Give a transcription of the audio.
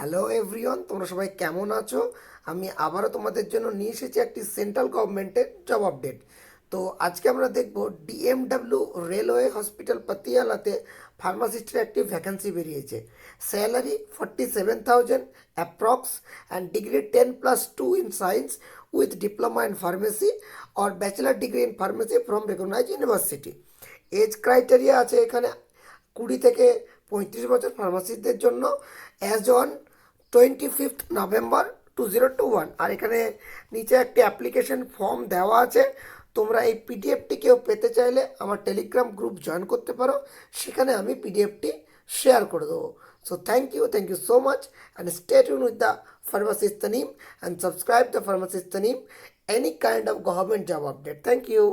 Hello everyone, তোমরা সবাই কেমন আছো? আমি আবারও তোমাদের জন্য নিয়ে এসেছি একটি সেন্ট্রাল গভর্নমেন্টের জব আপডেট। তো আজকে আমরা দেখব ডিএমডব্লিউ রেলওয়ে হসপিটাল পাতিয়ালাতে ফার্মাসিস্টের একটি ভ্যাকেন্সি বেরিয়েছে। Salary 47,000 approx and degree 10+2 in science with diploma in pharmacy or bachelor degree in pharmacy from recognise university. Age criteria আছে এখানে 20 থেকে 35 বছর ফার্মাসিস্টদের জন্য, অ্যাজ অন 25 নভেম্বর 2021। আর এখানে নিচে একটি অ্যাপ্লিকেশন ফর্ম দেওয়া আছে। তোমরা এই পিডিএফটি কেউ পেতে চাইলে আমার টেলিগ্রাম গ্রুপ জয়েন করতে পারো, সেখানে আমি পিডিএফটি শেয়ার করে দেবো। So thank you so much and stay tune with the pharmacist Tanim and subscribe the pharmacist Tanim any kind of government job update. Thank you.